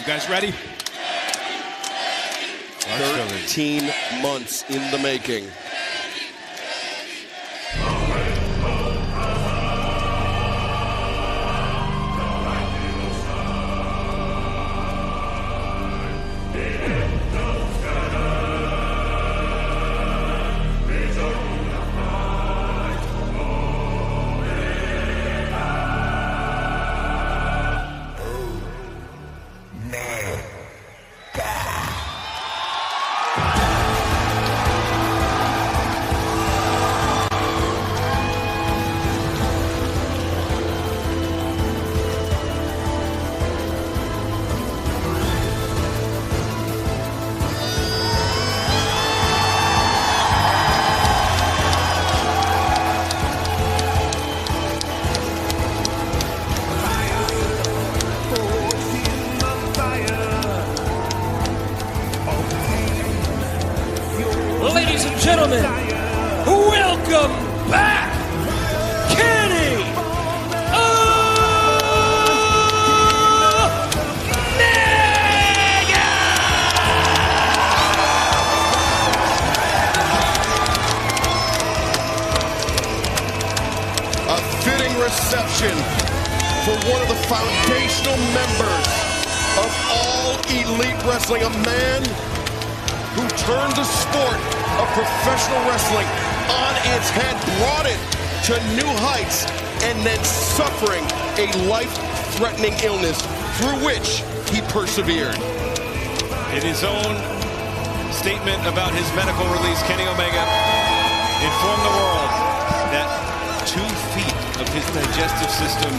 guys ready? 13 months in the making. Ladies and gentlemen, welcome back, Kenny Omega! A fitting reception for one of the foundational members of all elite wrestling, a man who turned the sport of professional wrestling on its head, brought it to new heights, and then suffering a life-threatening illness through which he persevered. In his own statement about his medical release, Kenny Omega informed the world that 2 feet of his digestive system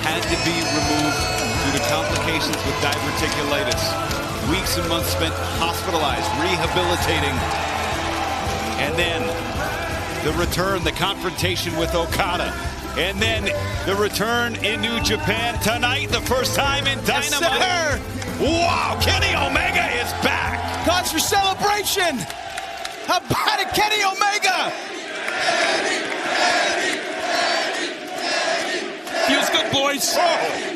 had to be removed due to complications with diverticulitis. Weeks and months spent hospitalized, rehabilitating. And then the return, the confrontation with Okada. And then the return in New Japan tonight, the first time in Dynamite. Yes, wow, Kenny Omega is back. Cause for celebration! How about it, Kenny Omega? Feels good, boys. Oh.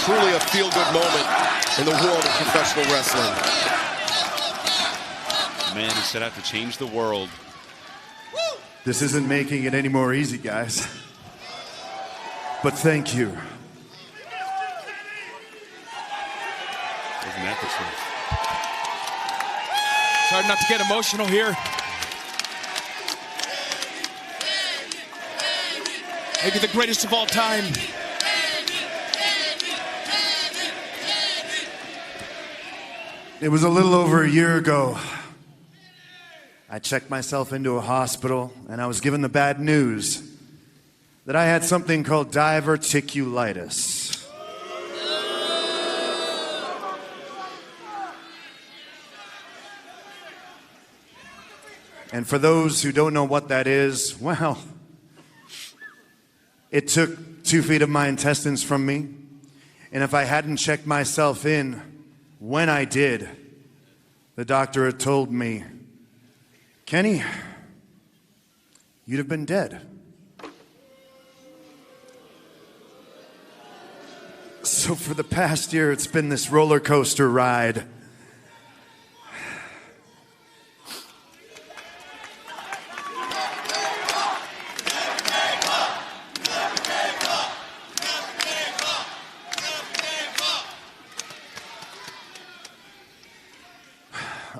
Truly a feel-good moment in the world of professional wrestling. Man, he set out to change the world. This isn't making it any more easy, guys. But thank you. Isn't that the truth? Sorry not to get emotional here. Maybe the greatest of all time. It was a little over a year ago. I checked myself into a hospital, and I was given the bad news that I had something called diverticulitis. And for those who don't know what that is, well, it took 2 feet of my intestines from me. And if I hadn't checked myself in when I did, the doctor had told me, Kenny, you'd have been dead. So for the past year, it's been this roller coaster ride.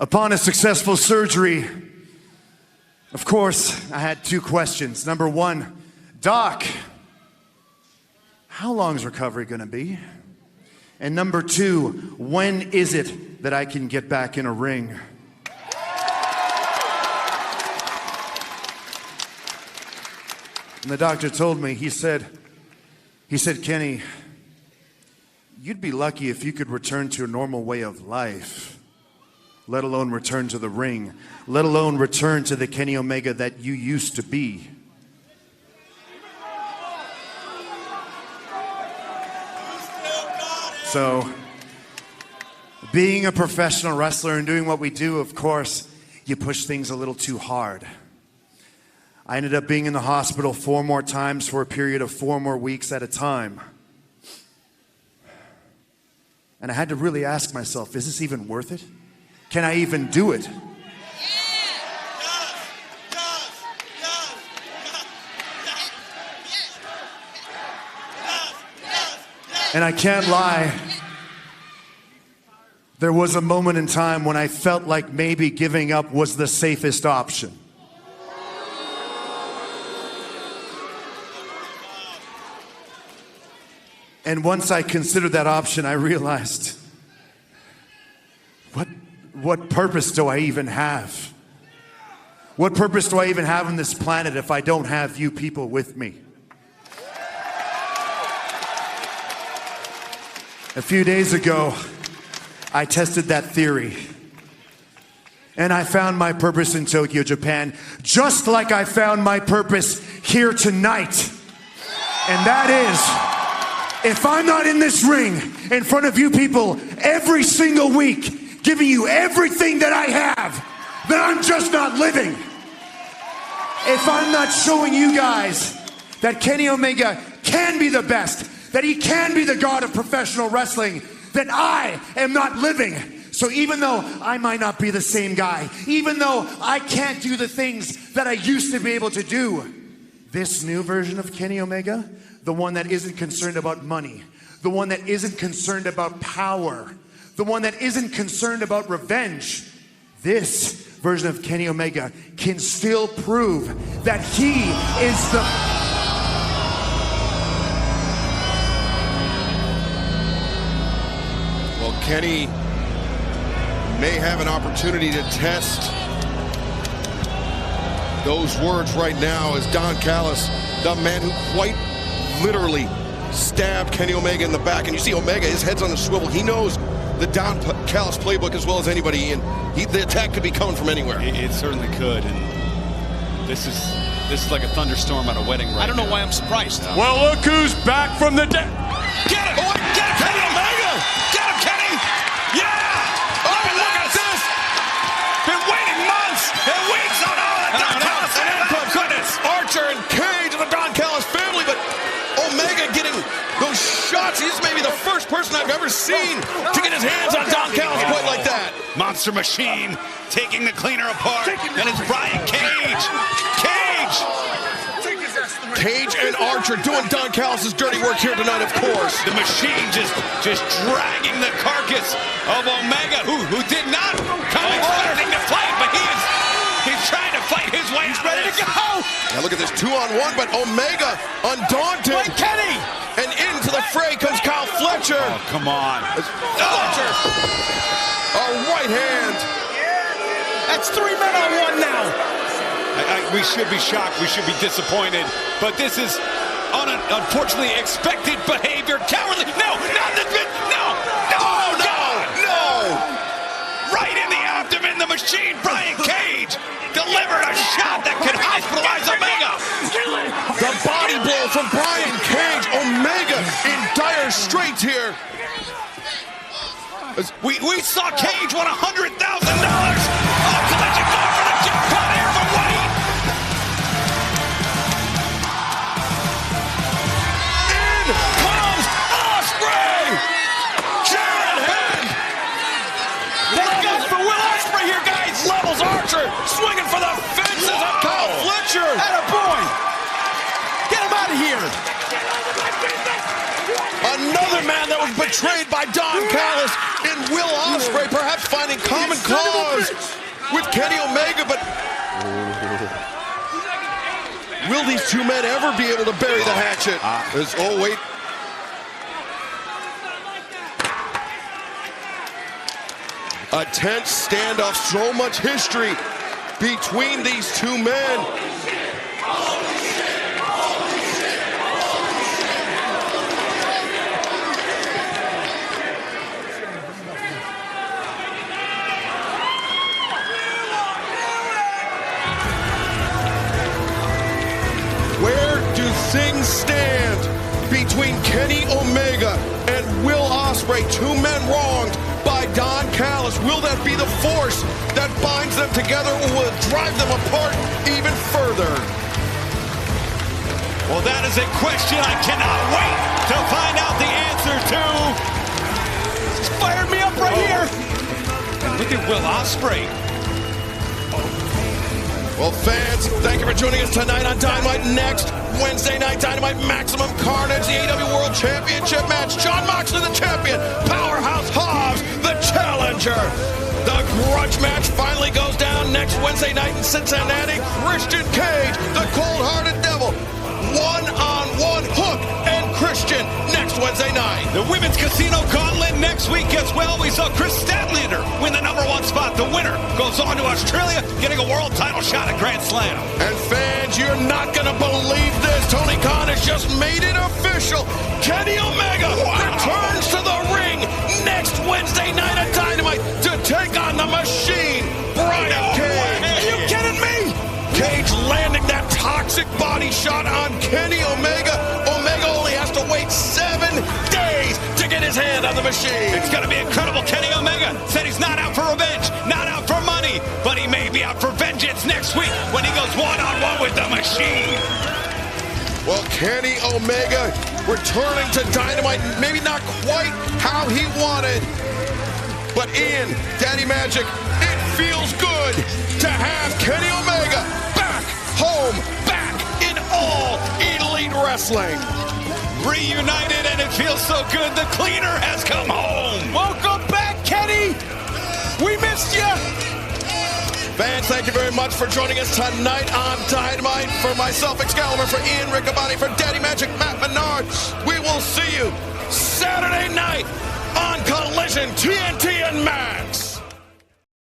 Upon a successful surgery, of course, I had 2 questions. Number 1, Doc, how long's recovery gonna be? And number 2, when is it that I can get back in a ring? And the doctor told me, he said, Kenny, you'd be lucky if you could return to a normal way of life, let alone return to the ring, let alone return to the Kenny Omega that you used to be. So, being a professional wrestler and doing what we do, of course, you push things a little too hard. I ended up being in the hospital 4 more times for a period of 4 more weeks at a time. And I had to really ask myself, is this even worth it? Can I even do it? And I can't lie, there was a moment in time when I felt like maybe giving up was the safest option. And once I considered that option, I realized, what purpose do I even have? What purpose do I even have on this planet if I don't have you people with me? A few days ago, I tested that theory. And I found my purpose in Tokyo, Japan, just like I found my purpose here tonight. And that is, if I'm not in this ring in front of you people every single week, giving you everything that I have, then I'm just not living. If I'm not showing you guys that Kenny Omega can be the best, that he can be the god of professional wrestling, then I am not living. So even though I might not be the same guy, even though I can't do the things that I used to be able to do, this new version of Kenny Omega, the one that isn't concerned about money, the one that isn't concerned about power, the one that isn't concerned about revenge, this version of Kenny Omega can still prove that he is the... Well, Kenny may have an opportunity to test those words right now as Don Callis, the man who quite literally stabbed Kenny Omega in the back. And you see Omega, his head's on the swivel. He knows the Don Callis playbook as well as anybody, and the attack could be coming from anywhere. It certainly could, and this is like a thunderstorm at a wedding right I don't know now. why I'm surprised. Well, look who's back from the dead. Get him! Oh, get him, Kenny Omega! Get him, Kenny! Yeah! Look at this! Been waiting months and weeks on all the Don Callis. Oh, goodness! Archer and Cage and the Don Callis family, but Omega getting those shots. He's maybe the first person I've ever seen to get his hands on Don Callis quite like that. Monster Machine taking the cleaner apart, and it's Brian Cage. Cage and Archer doing Don Callis' dirty work here tonight, of course. The Machine just dragging the carcass of Omega, who did not come expecting to fight, but he's trying to fight his way out. He's ready to go. Now look at this 2-on-1, but Omega undaunted. Right, Kenny! And into the fray comes Kyle Fletcher. Oh, come on. Fletcher. A right hand. That's 3 men on 1 now. We should be shocked. We should be disappointed. But this is unfortunately expected behavior. Cowardly. No. Right in the abdomen. The Machine, Brian Cage, delivered a shot that could hospitalize Omega. The body blow from Brian Cage. Omega in dire straits here. We saw Cage won $100,000. Oh, collision going for the jackpot here from Wade. In comes Ospreay. Chair in hand. That goes for Will Ospreay here, guys. Levels Archer. Swinging for the fences of Kyle Fletcher. Attaboy. Get him out of here. Another man that was betrayed by Don Callis in Will Ospreay, perhaps finding common cause with Kenny Omega, but will these two men ever be able to bury the hatchet? Oh, wait. A tense standoff, so much history between these two men. Where do things stand between Kenny Omega and Will Ospreay? Ospreay, two men wronged by Don Callis. Will that be the force that binds them together or will it drive them apart even further? Well, that is a question I cannot wait to find out the answer to. It's fired me up right here. Look at Will Ospreay. Well, fans, thank you for joining us tonight on Dynamite. Next Wednesday night, Dynamite Maximum Carnage, the AEW World Championship match. Jon Moxley, the champion. Powerhouse Hobbs, the challenger. The grudge match finally goes down next Wednesday night in Cincinnati. Christian Cage, the cold-hearted devil. One-on-one Hook and Christian next Wednesday night. The Women's Casino Gauntlet next week as well. We saw Chris Statlander win the #1 spot. The winner goes on to Australia, getting a world title shot at Grand Slam. And fans, you're not going to believe this. Tony Khan has just made it official. Kenny Omega returns to the ring next Wednesday night at Dynamite to take on the Machine, Brian Cage. Are you kidding me? Cage landing that toxic body shot on Kenny Omega. Omega only has to wait 7 days to get his hand on the Machine. It's going to be incredible. Kenny Omega said he's not out for revenge, not out for money, but he may be out for vengeance next week when he goes one-on-one with the Machine. Well, Kenny Omega returning to Dynamite, maybe not quite how he wanted. But Ian, Daddy Magic, it feels good to have Kenny Omega back home, back in all Elite Wrestling. Reunited, and it feels so good. The cleaner has come home. Welcome back, Kenny. We missed you. Fans, thank you very much for joining us tonight on Dynamite. For myself, Excalibur, for Ian Riccaboni, for Daddy Magic, Matt Menard. We will see you Saturday night on Collision TNT and Max.